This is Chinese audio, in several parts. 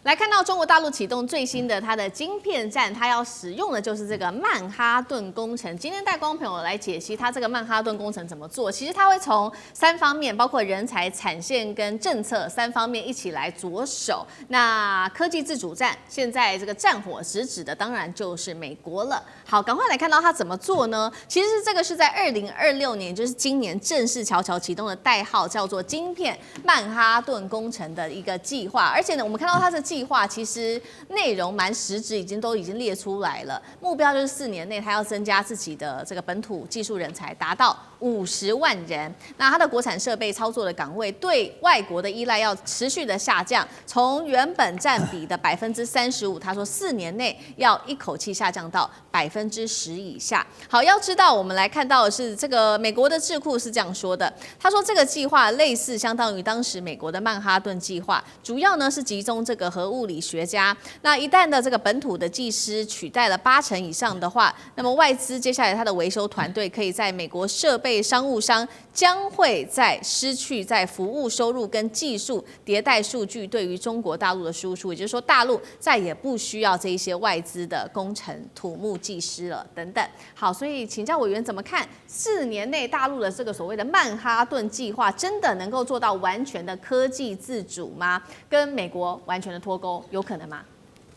来看到中国大陆启动最新的它的晶片战，它要使用的就是这个曼哈顿工程。今天带观众朋友来解析它这个曼哈顿工程怎么做。其实它会从3方面，包括人才、产线跟政策3方面一起来着手。那科技自主战，现在这个战火直指的当然就是美国了。好，赶快来看到它怎么做呢？其实这个是在2026年，就是今年正式悄悄启动的代号叫做晶片曼哈顿工程的一个计划。而且呢，我们看到它的计划其实内容蛮实质，已经列出来了。目标就是4年内，它要增加自己的这个本土技术人才，达到50万人。那它的国产设备操作的岗位对外国的依赖要持续的下降，从原本占比的35%，他说4年内要一口气下降到10%以下。好，要知道我们来看到的是这个美国的智库是这样说的，他说这个计划类似相当于当时美国的曼哈顿计划，主要呢是集中这个核物理学家。那一旦的这个本土的技师取代了80%以上的话，那么外资接下来它的维修团队可以在美国设备商务商将会在失去在服务收入跟技术迭代数据对于中国大陆的输出，也就是说大陆再也不需要这一些外资的工程土木技师了等等。好，所以请教委员怎么看4年内大陆的这个所谓的曼哈顿计划真的能够做到完全的科技自主吗？跟美国完全的脱钩有可能吗？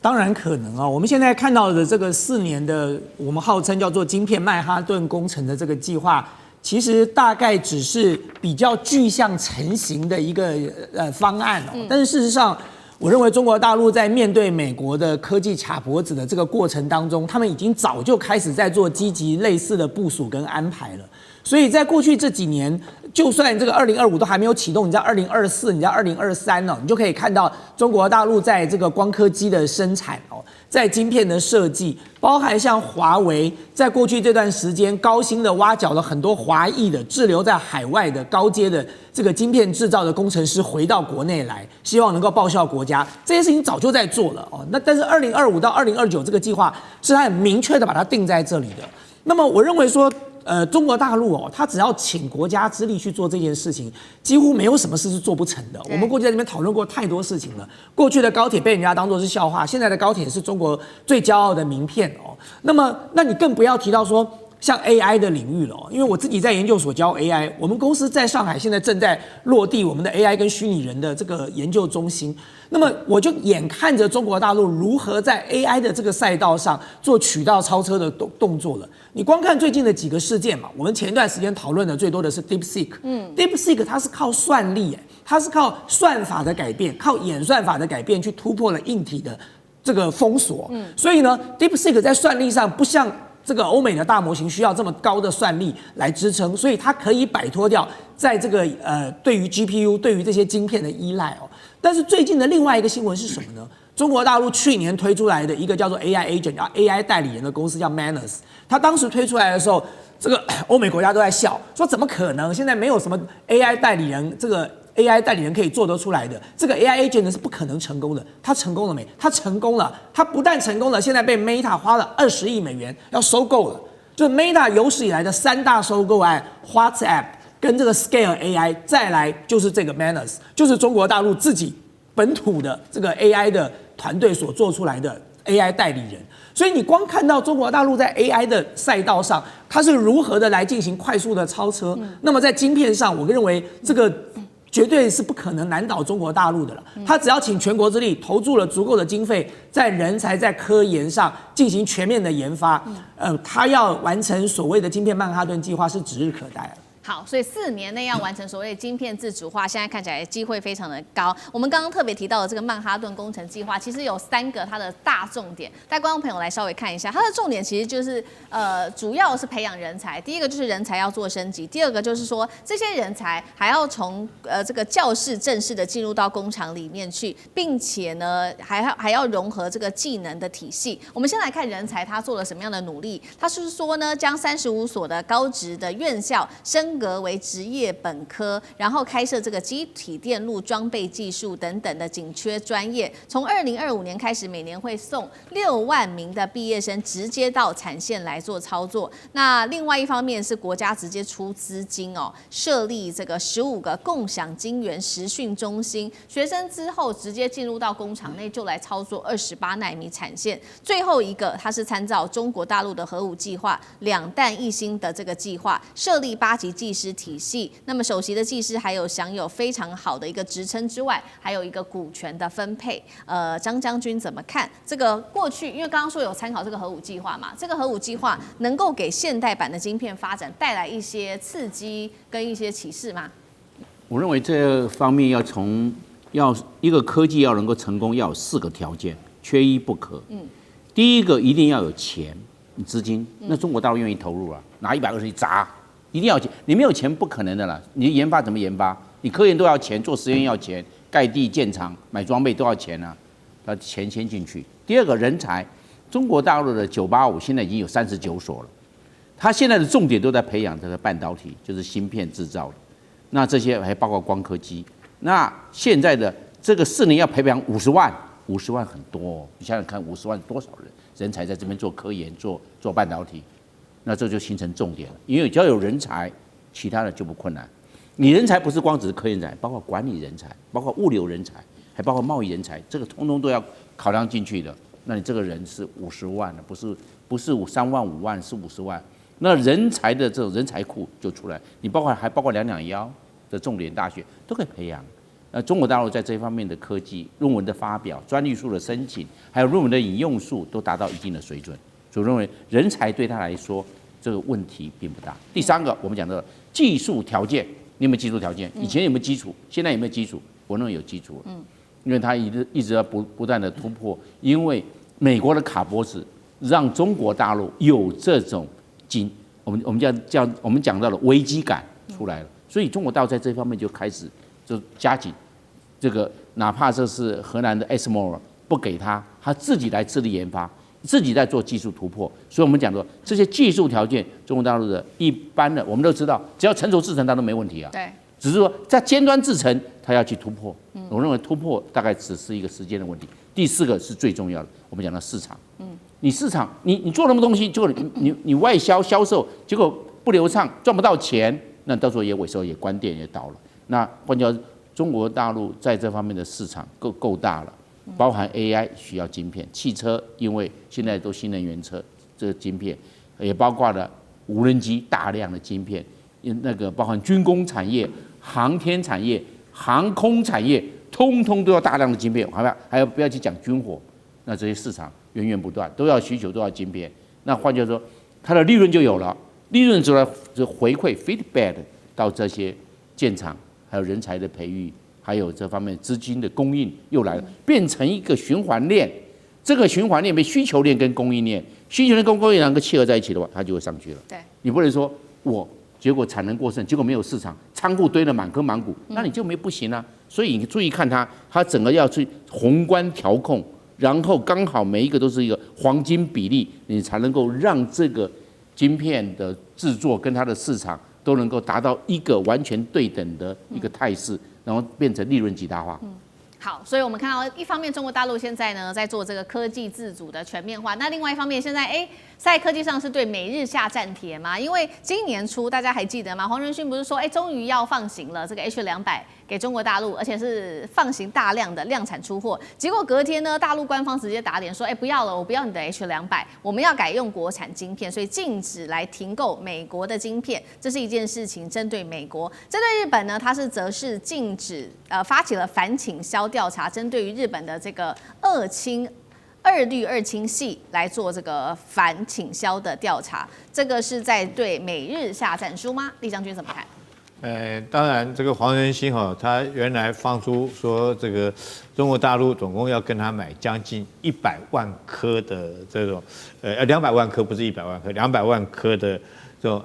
当然可能啊！我们现在看到的这个4年的我们号称叫做晶片曼哈顿工程的这个计划，其实大概只是比较具象成型的一个方案哦。但是事实上，我认为中国大陆在面对美国的科技卡脖子的这个过程当中，他们已经早就开始在做积极类似的部署跟安排了。所以在过去这几年，就算这个2025都还没有启动，你在2024、你在2023你就可以看到中国大陆在这个光刻机的生产在晶片的设计，包含像华为，在过去这段时间高薪的挖角了很多华裔的滞留在海外的高阶的这个晶片制造的工程师回到国内来，希望能够报效国家。这些事情早就在做了那但是2025到2029这个计划是它很明确的把它定在这里的。那么我认为说，中国大陆它只要请国家之力去做这件事情，几乎没有什么事是做不成的。我们过去在这边讨论过太多事情了。过去的高铁被人家当作是笑话，现在的高铁是中国最骄傲的名片那你更不要提到说像 AI 的领域了因为我自己在研究所教 AI， 我们公司在上海现在正在落地我们的 AI 跟虚拟人的这个研究中心。那么我就眼看着中国大陆如何在 AI 的这个赛道上做渠道超车的动作了。你光看最近的几个事件嘛，我们前一段时间讨论的最多的是 DeepSeek，DeepSeek 它是靠算力它是靠算法的改变，靠演算法的改变去突破了硬体的这个封锁。所以呢 DeepSeek 在算力上不像这个欧美的大模型需要这么高的算力来支撑，所以它可以摆脱掉在这个对于 GPU 对于这些晶片的依赖但是最近的另外一个新闻是什么呢？中国大陆去年推出来的一个叫做 AI Agent 叫 AI 代理人的公司叫 Manus， 它当时推出来的时候，这个欧美国家都在笑，说怎么可能？现在没有什么 AI 代理人这个。AI 代理人可以做得出来的，这个 AI agent 是不可能成功的。他成功了没？他成功了。他不但成功了，现在被 Meta 花了20亿美元要收购了。就是 Meta 有史以来的3大收购案 ，WhatsApp 跟这个 Scale AI， 再来就是这个 Manus， 就是中国大陆自己本土的这个 AI 的团队所做出来的 AI 代理人。所以你光看到中国大陆在 AI 的赛道上，它是如何的来进行快速的超车。那么在晶片上，我认为这个绝对是不可能难倒中国大陆的了。他只要请全国之力，投注了足够的经费，在人才、在科研上进行全面的研发，他要完成所谓的晶片曼哈顿计划是指日可待了。好，所以4年内要完成所谓的晶片自主化，现在看起来机会非常的高。我们刚刚特别提到的这个曼哈顿工程计划，其实有3个它的大重点，带观众朋友来稍微看一下。它的重点其实就是主要是培养人才。第一个就是人才要做升级，第二个就是说这些人才还要从这个教室正式的进入到工厂里面去，并且呢还要融合这个技能的体系。我们先来看人才他做了什么样的努力。他是说呢，将35所的高职的院校升升格为职业本科，然后开设这个机体电路装备技术等等的紧缺专业。从2025年开始，每年会送6万名的毕业生直接到产线来做操作。那另外一方面是国家直接出资金设立这个15个共享晶圆实训中心，学生之后直接进入到工厂内就来操作28奈米产线。最后一个，它是参照中国大陆的核武计划2弹1星的这个计划，设立8级技师体系。那么首席的技师还有享有非常好的一个职称之外，还有一个股权的分配。张将军怎么看这个过去？因为刚刚说有参考这个核武计划嘛，这个核武计划能够给现代版的晶片发展带来一些刺激跟一些启示吗？我认为这方面要一个科技要能够成功，要有4个条件，缺一不可。第一个一定要有钱、资金，那中国大陆愿意投入啊，拿120亿砸，一定要钱，你没有钱不可能的啦。你研发怎么研发？你科研都要钱，做实验要钱，盖地建厂、买装备都要钱啊，那钱先进去。第二个人才，中国大陆的985现在已经有39所了，它现在的重点都在培养这个半导体，就是芯片制造的。那这些还包括光刻机。那现在的这个4年要培养50万，50万很多哦。你想想看，50万多少人才在这边做科研、做半导体，那这就形成重点了。因为只要有人才，其他的就不困难。你人才不是光只是科研人才，包括管理人才，包括物流人才，还包括贸易人才，这个通通都要考量进去的。那你这个人是50万的，不是3万5万，是50万。那人才的这种人才库就出来，你还包括221的重点大学都可以培养。中国大陆在这方面的科技论文的发表、专利数的申请，还有论文的引用数都达到一定的水准，所以认为人才对他来说这个问题并不大。第3个，我们讲的技术条件，你有没有技术条件？以前有没有基础？现在有没有基础？我认为有基础了，因为他一直要不断的突破，因为美国的卡脖子让中国大陆有这种我们讲到了危机感出来了，所以中国大陆在这方面就开始就加紧这个，哪怕这是荷兰的 ASML 不给他自己来致力研发，自己在做技术突破。所以我们讲的这些技术条件，中国大陆的一般的我们都知道，只要成熟制程它都没问题啊。对，只是说在尖端制程它要去突破。我认为突破大概只是一个时间的问题。第4个是最重要的，我们讲到市场。你市场，你做那么东西，结果你外销售，结果不流畅，赚不到钱，那到时候也萎缩，也关店，也倒了。那换句话说，中国大陆在这方面的市场够大了，包含 AI 需要晶片，汽车因为现在都新能源车，这个晶片也包括了无人机大量的晶片，那个包含军工产业、航天产业、航空产业，通通都要大量的晶片，还要不要去讲军火？那这些市场源源不断，都要需求，都要晶片。那换句话说，它的利润就有了，利润主要就回馈 feedback 到这些建厂，还有人才的培育，还有这方面资金的供应又来了，变成一个循环链。这个循环链被需求链跟供应链，需求链跟供应链能够契合在一起的话，它就会上去了。对，你不能说结果产能过剩，结果没有市场，仓库堆了满坑满谷，那你就不行啊。所以你注意看它整个要去宏观调控。然后刚好每一个都是一个黄金比例，你才能够让这个晶片的制作跟它的市场都能够达到一个完全对等的一个态势，然后变成利润极大化。好，所以我们看到一方面中国大陆现在呢在做这个科技自主的全面化，那另外一方面现在在科技上是对美日下战帖嘛？因为今年初大家还记得吗？黄仁勋不是说终于要放行了这个 H200给中国大陆，而且是放行大量的量产出货，结果隔天呢大陆官方直接打脸说不要了，我不要你的 H200，我们要改用国产晶片，所以禁止来停购美国的晶片，这是一件事情。针对美国，针对日本呢，它则是禁止发起了反倾销调查，针对于日本的这个二氯二氢系来做这个反倾销的调查，这个是在对美日下战书吗？厉将军怎么看？当然，这个黄仁勋他原来放出说这个中国大陆总共要跟他买将近100万颗的这种200万颗不是100万颗，200万颗的这种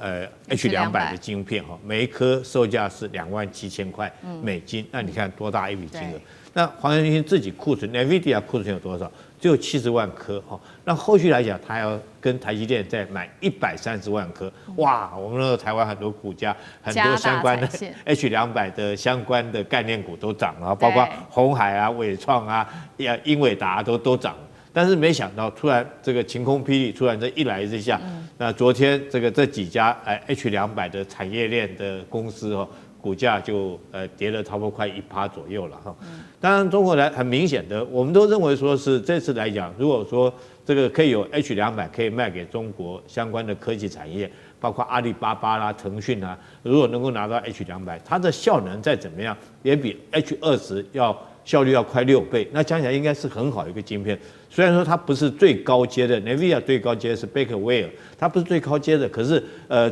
H200的晶片每一颗售价是27000块美金，那你看多大一笔金额？那黄仁勋自己库存 ，NVIDIA 库存有多少？只有70万颗哈。那后续来讲，他要跟台积电再买130万颗。哇，我们那个台湾很多股价，很多相关的 H200的相关的概念股都涨了，包括鸿海啊、伟创啊、英伟达都涨了。但是没想到，突然这个晴空霹雳，突然这一来之下，那昨天这几家H200的产业链的公司哦，股价就跌了差不多快1%左右了哈。当然，中国来很明显的，我们都认为说是这次来讲，如果说这个可以有H200可以卖给中国相关的科技产业，包括阿里巴巴啦、腾讯啊，如果能够拿到H200，它的效能再怎么样，也比H20效率要快6倍，那讲起来应该是很好一个晶片。虽然说它不是最高阶的 ，NVIDIA 最高阶是 Bakeware， 它不是最高阶的，可是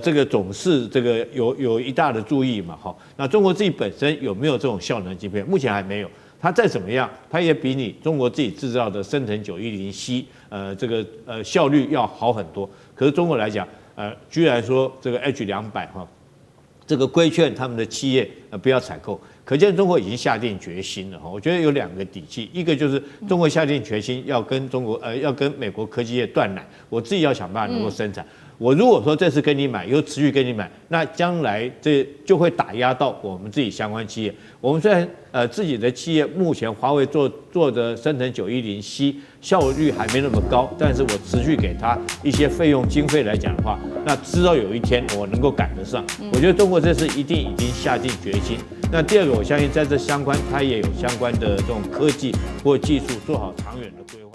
这个总是这个有一大的注意嘛，哈。那中国自己本身有没有这种效能晶片？目前还没有。它再怎么样，它也比你中国自己制造的升腾910C，效率要好很多。可是中国来讲，居然说这个 H200哈，这个规劝他们的企业不要采购。可见中国已经下定决心了哈，我觉得有2个底气，一个就是中国下定决心要跟要跟美国科技业断奶，我自己要想办法能够生产。我如果说这次跟你买，以后持续跟你买，那将来这就会打压到我们自己相关企业。我们虽然自己的企业目前华为做的升腾910C 效率还没那么高，但是我持续给它一些费用经费来讲的话，那迟早有一天我能够赶得上。我觉得中国这次一定已经下定决心。那第2个，我相信在这相关，它也有相关的这种科技或技术做好长远的规划。